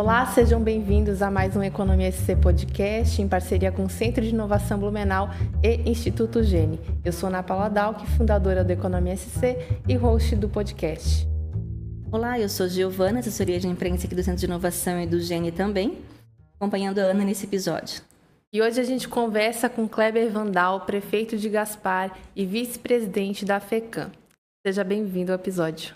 Olá, sejam bem-vindos a mais um Economia SC Podcast, em parceria com o Centro de Inovação Blumenau e Instituto Gene. Eu sou Ana Paula Dalck, fundadora do Economia SC e host do podcast. Olá, eu sou Giovana, assessoria de imprensa aqui do Centro de Inovação e do Gene também, acompanhando a Ana nesse episódio. E hoje a gente conversa com Kleber Vandal, prefeito de Gaspar e vice-presidente da FECAM. Seja bem-vindo ao episódio.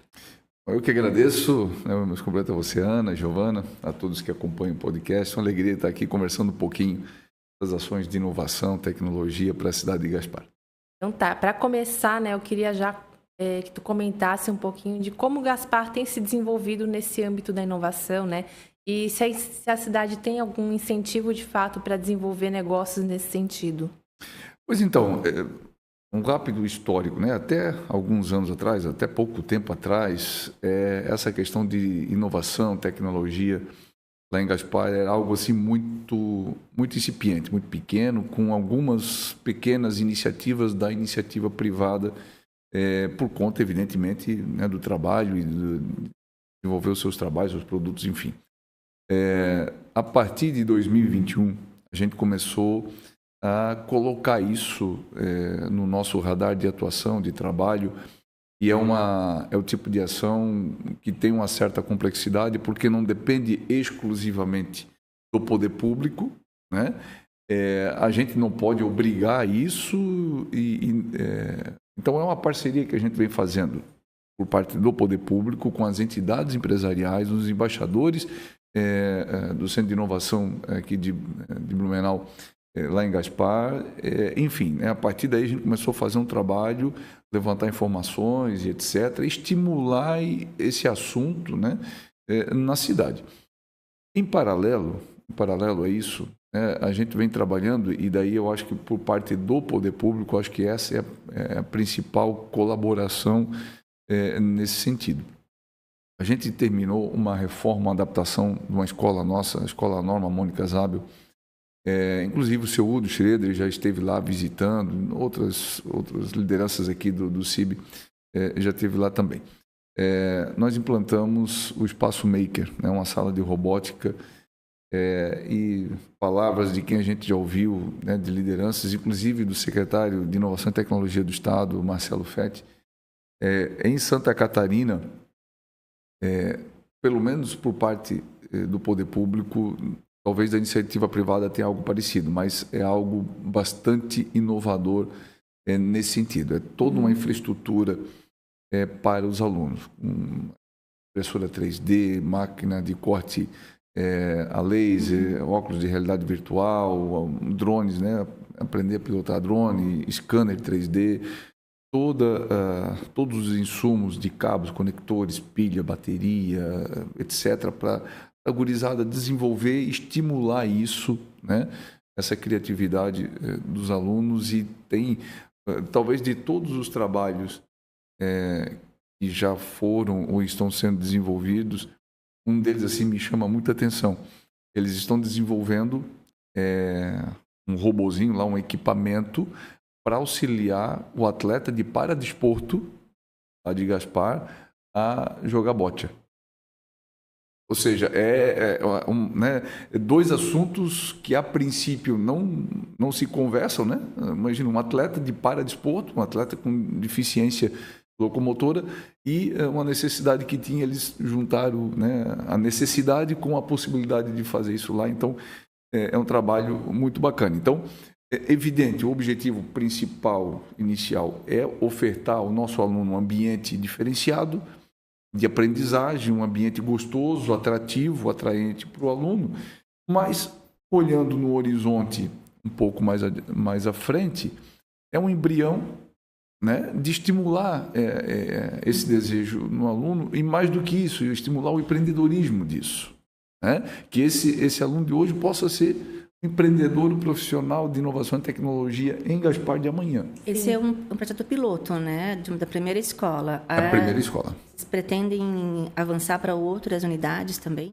Eu que agradeço, meus cumprimentos a você, Ana, Giovana, a todos que acompanham o podcast. É uma alegria estar aqui conversando um pouquinho das ações de inovação, tecnologia para a cidade de Gaspar. Então tá, para começar, eu queria já que tu comentasse um pouquinho de como Gaspar tem se desenvolvido nesse âmbito da inovação, e se a cidade tem algum incentivo de fato para desenvolver negócios nesse sentido. Pois então, um rápido histórico, até alguns anos atrás, até pouco tempo atrás, essa questão de inovação, tecnologia, lá em Gaspar era algo assim muito incipiente, muito pequeno, com algumas pequenas iniciativas da iniciativa privada, por conta, evidentemente, do trabalho e de desenvolver os seus trabalhos, os produtos, enfim. A partir de 2021, a gente começou a colocar isso no nosso radar de atuação, de trabalho, e é o tipo de ação que tem uma certa complexidade, porque não depende exclusivamente do poder público, a gente não pode obrigar isso, então é uma parceria que a gente vem fazendo por parte do poder público com as entidades empresariais, os embaixadores do Centro de Inovação aqui de Blumenau, lá em Gaspar, enfim, a partir daí a gente começou a fazer um trabalho, levantar informações e etc., estimular esse assunto na cidade. Em paralelo a isso, a gente vem trabalhando, e daí eu acho que por parte do poder público, acho que essa é a principal colaboração nesse sentido. A gente terminou uma reforma, uma adaptação de uma escola nossa, a Escola Norma Mônica Zábel. Inclusive o seu Udo Schroeder já esteve lá visitando, outras lideranças aqui do CIB já esteve lá também. Nós implantamos o Espaço Maker, uma sala de robótica, e palavras de quem a gente já ouviu, de lideranças, inclusive do secretário de Inovação e Tecnologia do Estado, Marcelo Fetti. Em Santa Catarina, pelo menos por parte do poder público, talvez da iniciativa privada tenha algo parecido, mas é algo bastante inovador nesse sentido. É toda uma infraestrutura para os alunos. Impressora 3D, máquina de corte a laser, óculos de realidade virtual, drones, aprender a pilotar drone, scanner 3D, todos os insumos de cabos, conectores, pilha, bateria, etc., para a gurizada desenvolver e estimular isso, essa criatividade dos alunos. E tem, talvez de todos os trabalhos que já foram ou estão sendo desenvolvidos, um deles assim me chama muita atenção. Eles estão desenvolvendo um robozinho lá, um equipamento para auxiliar o atleta de paradesporto lá de Gaspar a jogar bocha. Ou seja, dois assuntos que a princípio não se conversam, Imagina um atleta de paradesporto, um atleta com deficiência locomotora, e uma necessidade que tinha, eles juntaram a necessidade com a possibilidade de fazer isso lá. Então, é um trabalho muito bacana. Então, é evidente, o objetivo principal, inicial, é ofertar ao nosso aluno um ambiente diferenciado de aprendizagem, um ambiente gostoso, atrativo, atraente para o aluno, mas olhando no horizonte um pouco mais à frente, é um embrião de estimular esse desejo no aluno, e mais do que isso, estimular o empreendedorismo disso. Que esse aluno de hoje possa ser empreendedor profissional de inovação e tecnologia em Gaspar de amanhã. Esse é um projeto piloto, da primeira escola. A primeira escola. Vocês pretendem avançar para outras unidades também?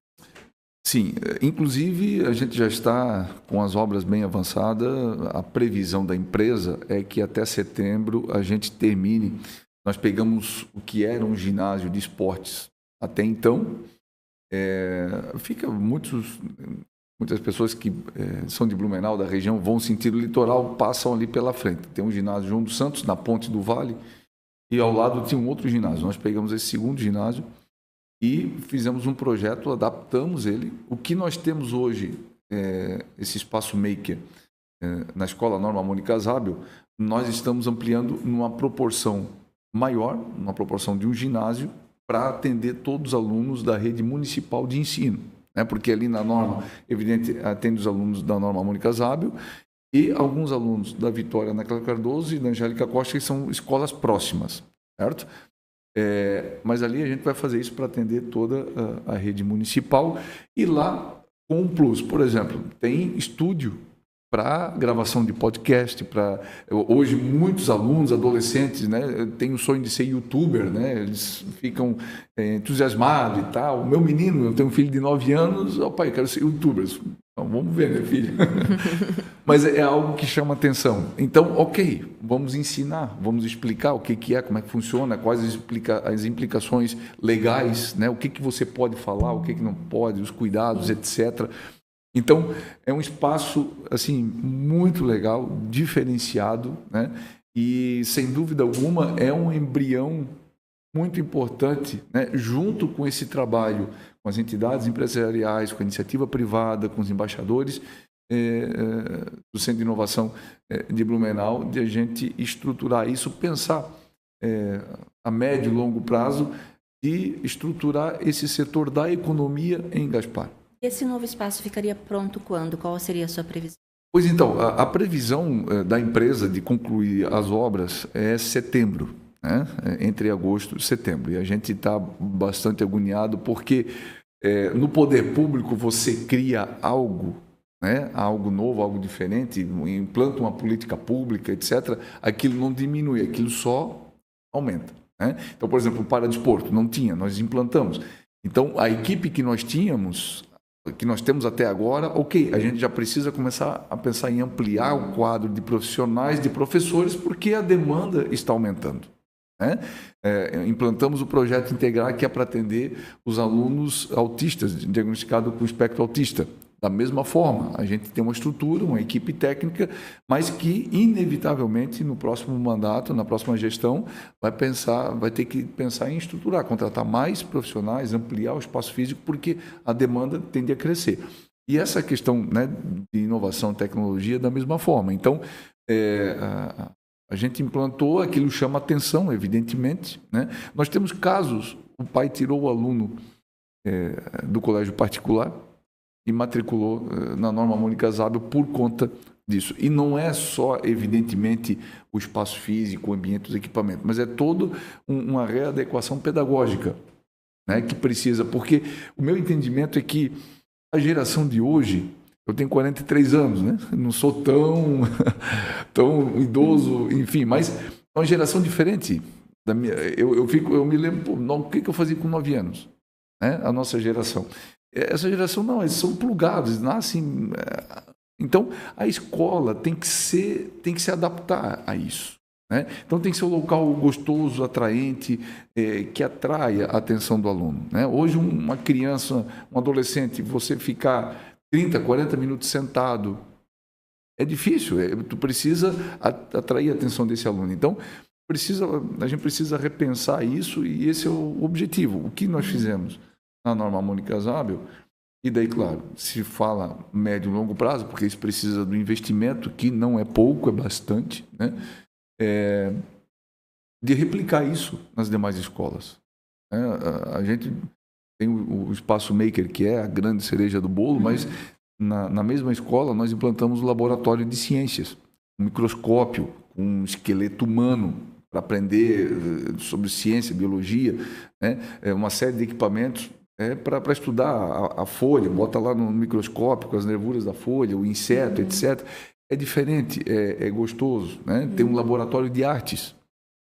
Sim, inclusive a gente já está com as obras bem avançadas. A previsão da empresa é que até setembro a gente termine. Nós pegamos o que era um ginásio de esportes até então, Fica muitas pessoas que são de Blumenau, da região, vão sentir o litoral, passam ali pela frente. Tem um ginásio João dos Santos, na Ponte do Vale, e ao lado tinha um outro ginásio. Nós pegamos esse segundo ginásio e fizemos um projeto, adaptamos ele. O que nós temos hoje, esse espaço maker, na Escola Norma Mônica Zábel, nós estamos ampliando numa proporção maior, numa proporção de um ginásio, para atender todos os alunos da rede municipal de ensino. Porque ali na Norma, evidente, atende os alunos da Norma Mônica Zábel e alguns alunos da Vitória Ana Clara Cardoso e da Angélica Costa, que são escolas próximas, certo? Mas ali a gente vai fazer isso para atender toda a rede municipal. E lá, com um plus, por exemplo, tem estúdio para gravação de podcast. Hoje, muitos alunos, adolescentes, né, têm o sonho de ser youtuber, né, eles ficam entusiasmados e tal. O meu menino, eu tenho um filho de 9 anos, pai, eu quero ser youtuber. Então, vamos ver, né, filho? Mas é algo que chama atenção. Então, ok, vamos ensinar, vamos explicar o que é, como é que funciona, quais as implicações legais, né, o que você pode falar, o que não pode, os cuidados, etc. Então, é um espaço assim, muito legal, diferenciado, né? E, sem dúvida alguma, é um embrião muito importante, né? Junto com esse trabalho com as entidades empresariais, com a iniciativa privada, com os embaixadores do Centro de Inovação de Blumenau, de a gente estruturar isso, pensar a médio e longo prazo de estruturar esse setor da economia em Gaspar. Esse novo espaço ficaria pronto quando? Qual seria a sua previsão? Pois então, a previsão da empresa de concluir as obras é setembro, né? Entre agosto e setembro. E a gente está bastante agoniado porque no poder público você cria algo, né? Algo novo, algo diferente, implanta uma política pública, etc. Aquilo não diminui, aquilo só aumenta, né? Então, por exemplo, o paradesporto não tinha, nós implantamos. Então, a equipe que nós tínhamos, que nós temos até agora, ok, a gente já precisa começar a pensar em ampliar o quadro de profissionais, de professores, porque a demanda está aumentando, né? Implantamos o projeto Integrar, que é para atender os alunos autistas, diagnosticados com espectro autista. Da mesma forma, a gente tem uma estrutura, uma equipe técnica, mas que, inevitavelmente, no próximo mandato, na próxima gestão, vai ter que pensar em estruturar, contratar mais profissionais, ampliar o espaço físico, porque a demanda tende a crescer. E essa questão, né, de inovação e tecnologia da mesma forma. Então, a gente implantou, aquilo chama atenção, evidentemente, né? Nós temos casos, o pai tirou o aluno do colégio particular e matriculou na Norma Mônica Zábel por conta disso. E não é só, evidentemente, o espaço físico, o ambiente, os equipamentos, mas é toda uma readequação pedagógica, né, que precisa, porque o meu entendimento é que a geração de hoje, eu tenho 43 anos, né? Não sou tão idoso, enfim, mas é uma geração diferente. Eu me lembro, o que eu fazia com 9 anos, né? A nossa geração. Essa geração não, eles são plugados, nascem. Então, a escola tem que se adaptar a isso, né? Então, tem que ser um local gostoso, atraente, que atraia a atenção do aluno, né? Hoje, uma criança, um adolescente, você ficar 30, 40 minutos sentado, é difícil, tu precisa atrair a atenção desse aluno. Então, a gente precisa repensar isso e esse é o objetivo. O que nós fizemos na Norma Mônica Zábel, e daí, claro, se fala médio e longo prazo, porque isso precisa do investimento, que não é pouco, é bastante, né? De replicar isso nas demais escolas. A gente tem o Espaço Maker, que é a grande cereja do bolo, mas na mesma escola nós implantamos o laboratório de ciências, um microscópio, um esqueleto humano, para aprender sobre ciência, biologia, né? Uma série de equipamentos para estudar a folha, bota lá no microscópio, as nervuras da folha, o inseto, etc. É diferente, é gostoso, né? Tem um laboratório de artes.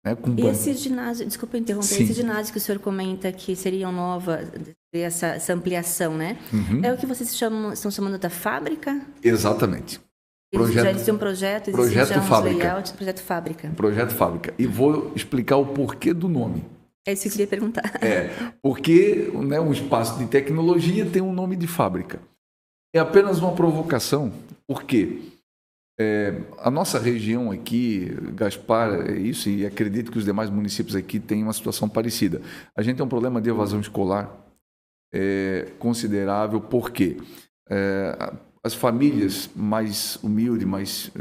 Né? E esse ginásio, desculpa interromper, sim, esse ginásio que o senhor comenta que seria nova, essa ampliação, né? É o que vocês estão chamando da fábrica? Exatamente. Já existe um projeto Fábrica. Layout, projeto Fábrica. Projeto Fábrica. E vou explicar o porquê do nome. É isso que eu queria perguntar. Porque, né, um espaço de tecnologia tem um nome de fábrica. É apenas uma provocação, porque a nossa região aqui, Gaspar, isso, e acredito que os demais municípios aqui têm uma situação parecida. A gente tem um problema de evasão escolar considerável, porque as famílias mais humildes,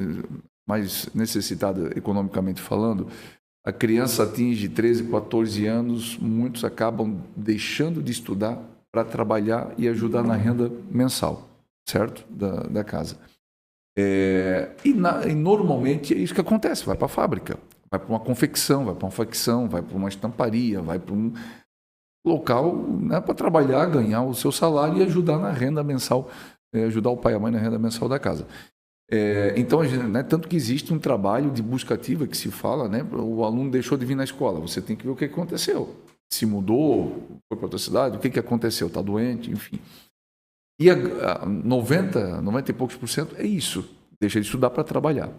mais necessitadas economicamente falando, a criança atinge 13, 14 anos, muitos acabam deixando de estudar para trabalhar e ajudar na renda mensal, certo? Da casa. E normalmente é isso que acontece, vai para a fábrica, vai para uma confecção, vai para uma facção, vai para uma estamparia, vai para um local, né, para trabalhar, ganhar o seu salário e ajudar na renda mensal, ajudar o pai e a mãe na renda mensal da casa. Então, né, tanto que existe um trabalho de busca ativa que se fala, né, o aluno deixou de vir na escola, você tem que ver o que aconteceu, se mudou, foi para outra cidade, o que aconteceu, está doente, enfim. E 90 e poucos % é isso, deixa de estudar para trabalhar.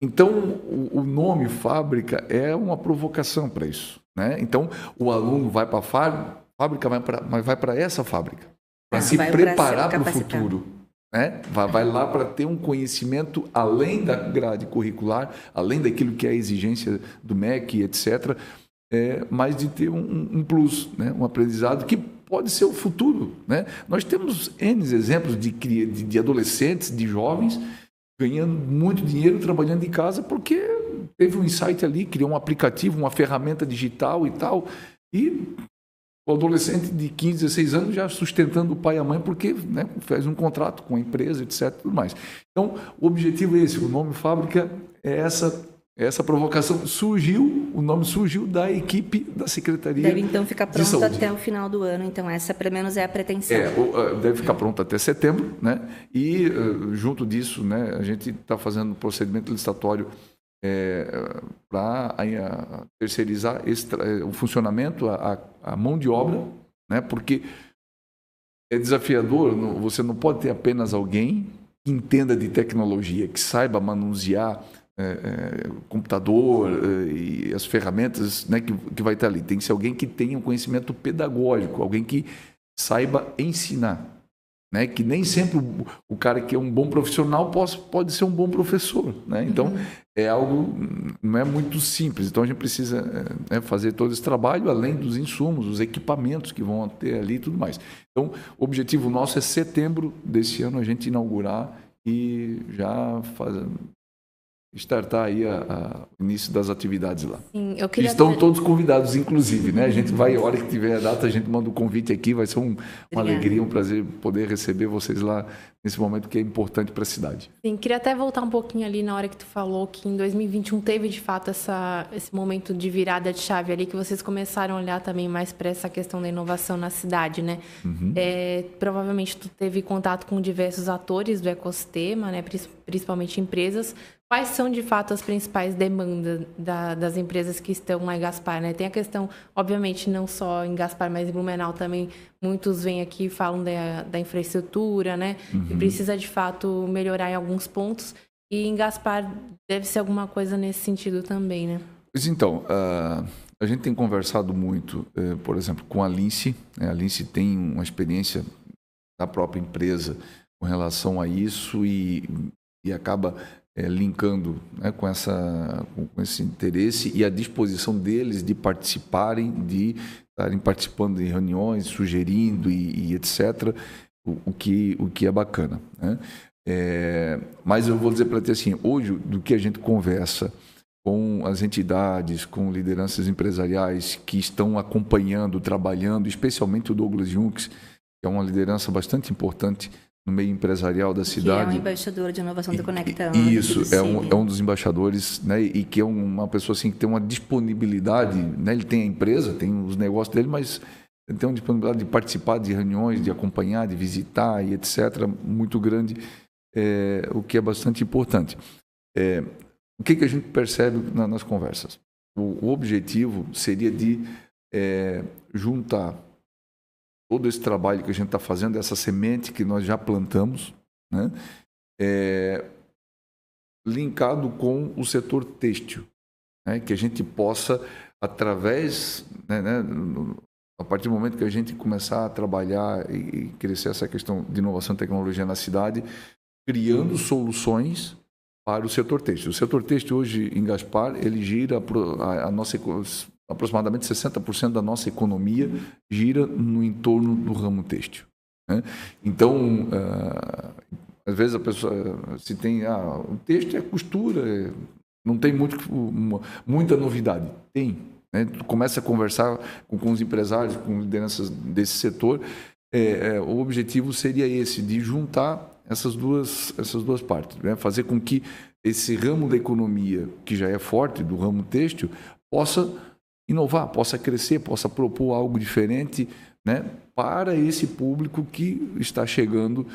Então, o nome fábrica é uma provocação para isso, né? Então, o aluno vai para a fábrica, vai para essa fábrica, para se preparar para o futuro. Né? Vai lá para ter um conhecimento além da grade curricular, além daquilo que é a exigência do MEC, etc., mas de ter um plus, né? Um aprendizado que pode ser o futuro. Né? Nós temos N exemplos de adolescentes, de jovens, ganhando muito dinheiro, trabalhando de casa, porque teve um insight ali, criou um aplicativo, uma ferramenta digital e tal, e o adolescente de 15, 16 anos já sustentando o pai e a mãe porque, né, fez um contrato com a empresa, etc. Tudo mais. Então, o objetivo é esse. O nome fábrica é essa provocação. O nome surgiu da equipe da Secretaria de Saúde. Deve, então, ficar pronto até o final do ano. Então, essa, pelo menos, é a pretensão. Deve ficar pronto até setembro. Né? E, junto disso, né, a gente está fazendo um procedimento licitatório para terceirizar o funcionamento, a mão de obra, né? Porque é desafiador, você não pode ter apenas alguém que entenda de tecnologia, que saiba manusear computador e as ferramentas, né, que vai estar ali. Tem que ser alguém que tenha um conhecimento pedagógico, alguém que saiba ensinar. Né, que nem sempre o cara que é um bom profissional pode ser um bom professor. Né? Então, é algo, não é muito simples. Então, a gente precisa fazer todo esse trabalho, além dos insumos, os equipamentos que vão ter ali e tudo mais. Então, o objetivo nosso é setembro desse ano a gente inaugurar e já startar aí o início das atividades lá. Sim, Estão todos convidados, inclusive, né? A gente vai, a hora que tiver a data, a gente manda o convite aqui, vai ser uma alegria, um prazer poder receber vocês lá nesse momento que é importante para a cidade. Sim, queria até voltar um pouquinho ali na hora que tu falou que em 2021 teve, de fato, esse momento de virada de chave ali, que vocês começaram a olhar também mais para essa questão da inovação na cidade, né? Provavelmente tu teve contato com diversos atores do ecossistema, né? Principalmente empresas. Quais são, de fato, as principais demandas das empresas que estão lá em Gaspar, né? Tem a questão, obviamente, não só em Gaspar, mas em Blumenau também, muitos vêm aqui e falam da infraestrutura, né? Que precisa, de fato, melhorar em alguns pontos. E em Gaspar deve ser alguma coisa nesse sentido também, né? Pois então, a gente tem conversado muito, por exemplo, com a Lince. A Lince tem uma experiência da própria empresa com relação a isso e acaba linkando, né, com esse interesse e a disposição deles de participarem, de estarem participando de reuniões, sugerindo e etc., o que é bacana. Né? Mas eu vou dizer para ti assim, hoje, do que a gente conversa com as entidades, com lideranças empresariais que estão acompanhando, trabalhando, especialmente o Douglas Junks, que é uma liderança bastante importante no meio empresarial da cidade. Que é um embaixador de inovação do Conectando. Isso, é um dos embaixadores, né, e que é uma pessoa assim, que tem uma disponibilidade, né, ele tem a empresa, tem os negócios dele, mas ele tem uma disponibilidade de participar de reuniões, de acompanhar, de visitar e etc., muito grande, o que é bastante importante. O que a gente percebe nas conversas? O objetivo seria de juntar todo esse trabalho que a gente está fazendo, essa semente que nós já plantamos, né, linkado com o setor têxtil, né, que a gente possa, através, né, a partir do momento que a gente começar a trabalhar e crescer essa questão de inovação e tecnologia na cidade, criando soluções para o setor têxtil. O setor têxtil hoje em Gaspar, ele gira aproximadamente 60% da nossa economia gira no entorno do ramo têxtil, né? Então, às vezes a pessoa se tem, o têxtil é costura, não tem muita novidade. Tem, né? Tu começa a conversar com os empresários, com lideranças desse setor, o objetivo seria esse, de juntar essas duas partes, né? Fazer com que esse ramo da economia, que já é forte, do ramo têxtil, possa inovar, possa crescer, possa propor algo diferente, né, para esse público que está chegando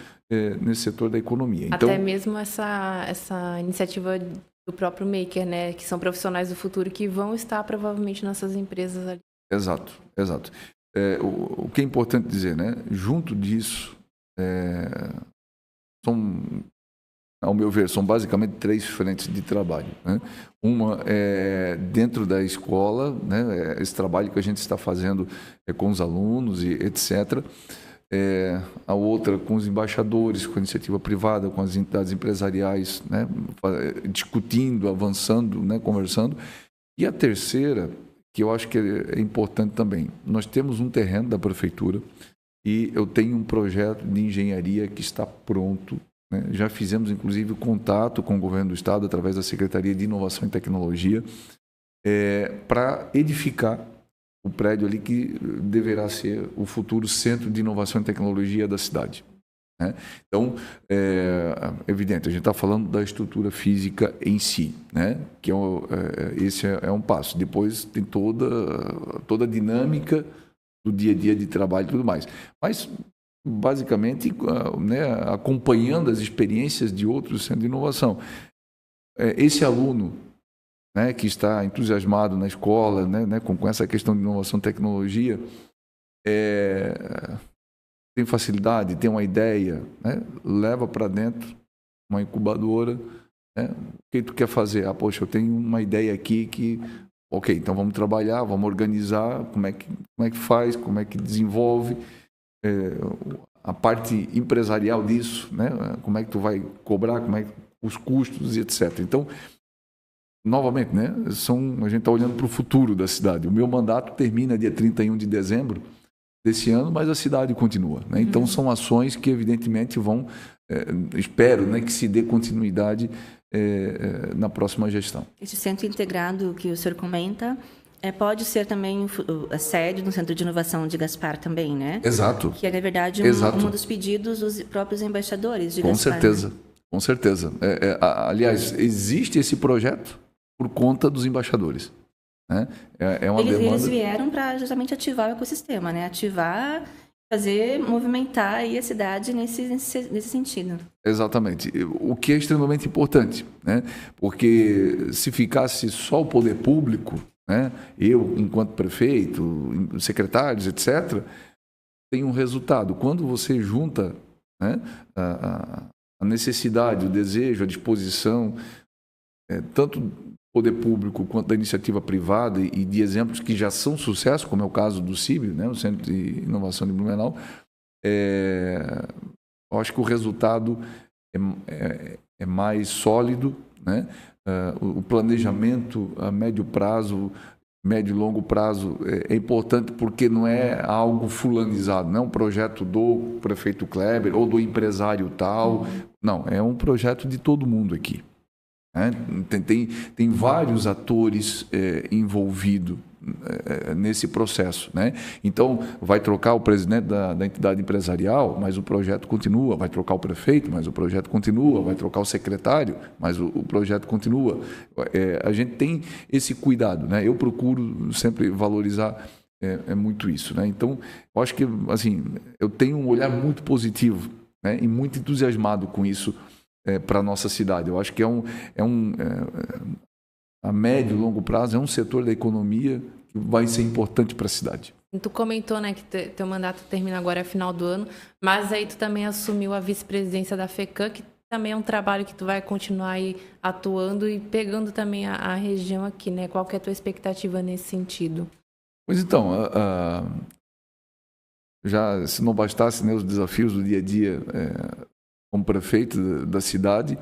nesse setor da economia. Então, até mesmo essa iniciativa do próprio Maker, né, que são profissionais do futuro que vão estar provavelmente nessas empresas ali. Exato. O que é importante dizer, né, junto disso, ao meu ver, são basicamente 3 frentes de trabalho, né? Uma é dentro da escola, né? Esse trabalho que a gente está fazendo com os alunos e etc. A outra com os embaixadores, com a iniciativa privada, com as entidades empresariais, né? Discutindo, avançando, né? Conversando. E a terceira, que eu acho que é importante também, nós temos um terreno da prefeitura e eu tenho um projeto de engenharia que está pronto. Já fizemos, inclusive, contato com o governo do estado, através da Secretaria de Inovação e Tecnologia, para edificar o prédio ali que deverá ser o futuro Centro de Inovação e Tecnologia da cidade, né? Então, evidente, a gente está falando da estrutura física em si, né? Que esse é um passo. Depois tem toda a dinâmica do dia a dia de trabalho e tudo mais. Mas basicamente, né, acompanhando as experiências de outros centros de inovação. Esse aluno, né, que está entusiasmado na escola, né, com essa questão de inovação e tecnologia, tem facilidade, tem uma ideia, né, leva para dentro uma incubadora, né, o que tu quer fazer? Poxa, eu tenho uma ideia aqui que... Ok, então vamos trabalhar, vamos organizar, como é que faz, como é que desenvolve... a parte empresarial disso, né? Como é que tu vai cobrar, como é que os custos e etc. Então, novamente, né? A gente está olhando para o futuro da cidade. O meu mandato termina dia 31 de dezembro desse ano, mas a cidade continua, né? Então, são ações que, evidentemente, vão, espero, né, que se dê continuidade na próxima gestão. Esse centro integrado que o senhor comenta... pode ser também a sede do Centro de Inovação de Gaspar também, né? Exato. Que é, na verdade, um dos pedidos dos próprios embaixadores de Gaspar. Com certeza. Aliás, existe esse projeto por conta dos embaixadores, né? Eles vieram para justamente ativar o ecossistema, né? Movimentar aí a cidade nesse sentido. Exatamente. O que é extremamente importante, né? Porque se ficasse só o poder público, né? Eu, enquanto prefeito, secretários, etc., tem um resultado. Quando você junta, né, a necessidade, o desejo, a disposição, tanto do poder público quanto da iniciativa privada e de exemplos que já são sucesso, como é o caso do CIB, né, o Centro de Inovação de Blumenau, eu acho que o resultado é mais sólido, né? O planejamento a médio e longo prazo é importante porque não é algo fulanizado, não é um projeto do prefeito Kleber ou do empresário tal, não, é um projeto de todo mundo aqui, né? Tem vários atores envolvidos nesse processo, né? Então, vai trocar o presidente da entidade empresarial, mas o projeto continua, vai trocar o prefeito, mas o projeto continua, vai trocar o secretário, mas o projeto continua. A gente tem esse cuidado, né? Eu procuro sempre valorizar muito isso, né? Então, eu acho que, assim, eu tenho um olhar muito positivo, né, e muito entusiasmado com isso para a nossa cidade. Eu acho que a médio e longo prazo é um setor da economia que vai ser importante para a cidade. Tu comentou, né, que teu mandato termina agora, final do ano, mas aí tu também assumiu a vice-presidência da FECAM, que também é um trabalho que tu vai continuar aí atuando e pegando também a região aqui, né? Qual que é a tua expectativa nesse sentido? Pois então, já se não bastasse, né, os desafios do dia a dia como prefeito da cidade,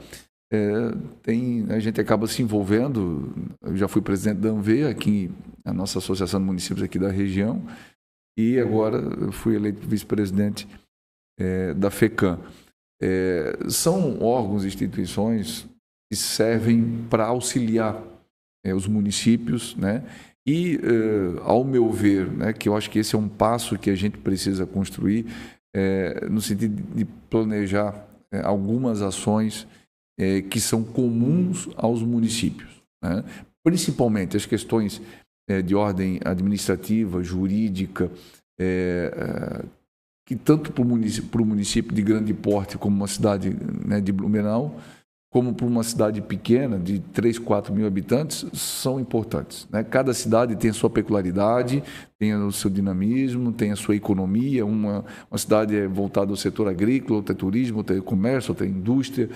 a gente acaba se envolvendo. Eu já fui presidente da ANVE, aqui, a nossa associação de municípios aqui da região, e agora eu fui eleito vice-presidente da FECAM. São órgãos e instituições que servem para auxiliar os municípios, né? E, ao meu ver, né, que eu acho que esse é um passo que a gente precisa construir, no sentido de planejar algumas ações que são comuns aos municípios, né? Principalmente as questões de ordem administrativa, jurídica, que tanto para o município de grande porte como uma cidade, né, de Blumenau, como para uma cidade pequena de 3, 4 mil habitantes, são importantes, né? Cada cidade tem a sua peculiaridade, tem o seu dinamismo, tem a sua economia. Uma cidade é voltada ao setor agrícola, outra é turismo, outra é comércio, outra é indústria,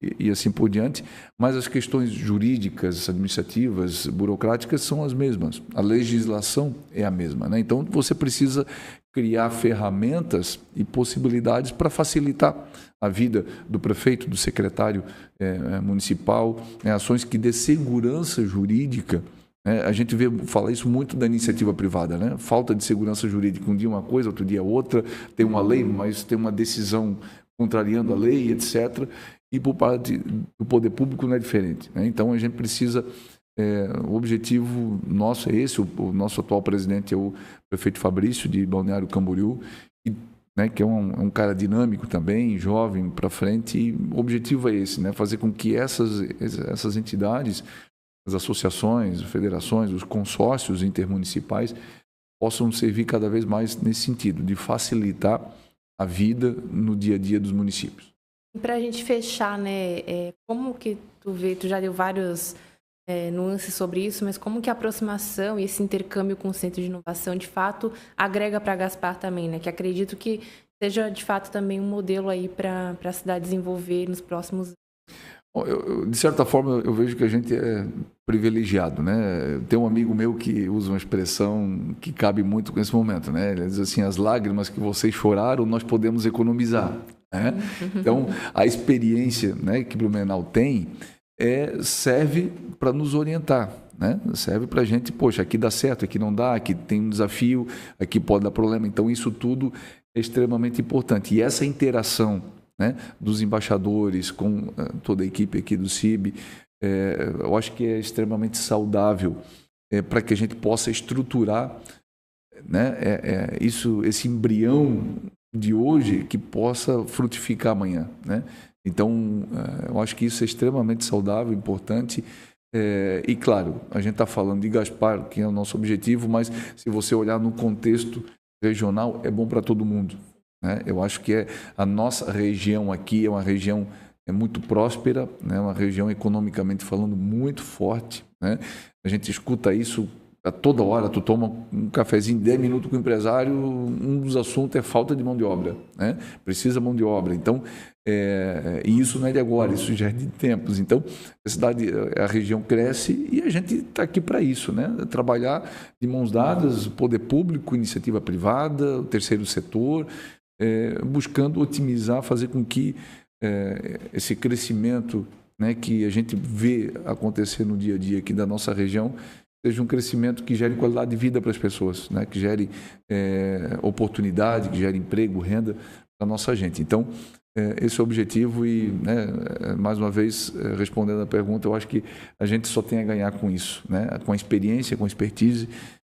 e assim por diante. Mas as questões jurídicas, administrativas, burocráticas são as mesmas. A legislação é a mesma, né? Então, você precisa criar ferramentas e possibilidades para facilitar a vida do prefeito, do secretário municipal, ações que dê segurança jurídica. A gente fala isso muito da iniciativa privada, né? Falta de segurança jurídica. Um dia uma coisa, outro dia outra. Tem uma lei, mas tem uma decisão contrariando a lei, etc. E por parte do poder público não é diferente, né? Então, a gente precisa... o objetivo nosso é esse. O nosso atual presidente é o prefeito Fabrício, de Balneário Camboriú, né, que é um cara dinâmico também, jovem, para frente. E o objetivo é esse, né? Fazer com que essas entidades, as associações, as federações, os consórcios intermunicipais possam servir cada vez mais nesse sentido, de facilitar a vida no dia a dia dos municípios. Para a gente fechar, né, como que tu já deu vários nuances sobre isso, mas como que a aproximação e esse intercâmbio com o Centro de Inovação, de fato, agrega para Gaspar também, né? Que acredito que seja, de fato, também um modelo aí para a cidade desenvolver nos próximos anos. De certa forma, eu vejo que a gente é privilegiado, né? Tem um amigo meu que usa uma expressão que cabe muito com esse momento, né? Ele diz assim: as lágrimas que vocês choraram, nós podemos economizar, né? Então, a experiência, né, que Blumenau tem serve para nos orientar, né? Serve para a gente, poxa, aqui dá certo, aqui não dá, aqui tem um desafio, aqui pode dar problema. Então, isso tudo é extremamente importante. E essa interação, né, dos embaixadores com toda a equipe aqui do CIB, eu acho que é extremamente saudável para que a gente possa estruturar, né, esse embrião de hoje que possa frutificar amanhã, né? Então, eu acho que isso é extremamente saudável, importante. E, claro, a gente está falando de Gaspar, que é o nosso objetivo, mas se você olhar no contexto regional, é bom para todo mundo, né? Eu acho que a nossa região aqui é uma região muito próspera, né? Uma região economicamente falando muito forte, né? A gente escuta isso a toda hora. Tu toma um cafezinho, 10 minutos com o empresário, um dos assuntos é falta de mão de obra, né? Precisa mão de obra. Então, e isso não é de agora, isso já é de tempos. Então, a região cresce e a gente está aqui para isso, né? Trabalhar de mãos dadas, o poder público, iniciativa privada, o terceiro setor, buscando otimizar, fazer com que esse crescimento, né, que a gente vê acontecer no dia a dia aqui da nossa região, seja um crescimento que gere qualidade de vida para as pessoas, né? Que gere oportunidade, que gere emprego, renda para a nossa gente. Então, esse é o objetivo e, né, mais uma vez, respondendo a pergunta, eu acho que a gente só tem a ganhar com isso, né? Com a experiência, com a expertise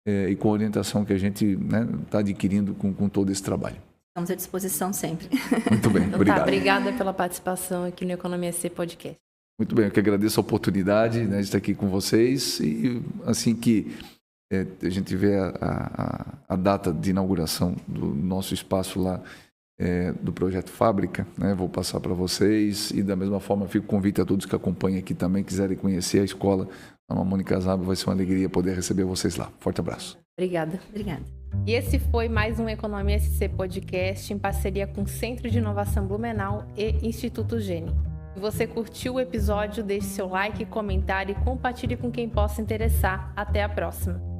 e com a orientação que a gente está adquirindo com todo esse trabalho. Estamos à disposição sempre. Muito bem, obrigado. Obrigada pela participação aqui no Economia C Podcast. Muito bem, eu que agradeço a oportunidade, né, de estar aqui com vocês. E assim que a gente vê a data de inauguração do nosso espaço lá, do Projeto Fábrica, né, vou passar para vocês. E da mesma forma, fico convite a todos que acompanham aqui também, quiserem conhecer a escola, a Mônica Zaba, vai ser uma alegria poder receber vocês lá. Forte abraço. Obrigada. E esse foi mais um Economia SC Podcast em parceria com o Centro de Inovação Blumenau e Instituto Gênio. Se você curtiu o episódio, deixe seu like, comentário e compartilhe com quem possa interessar. Até a próxima!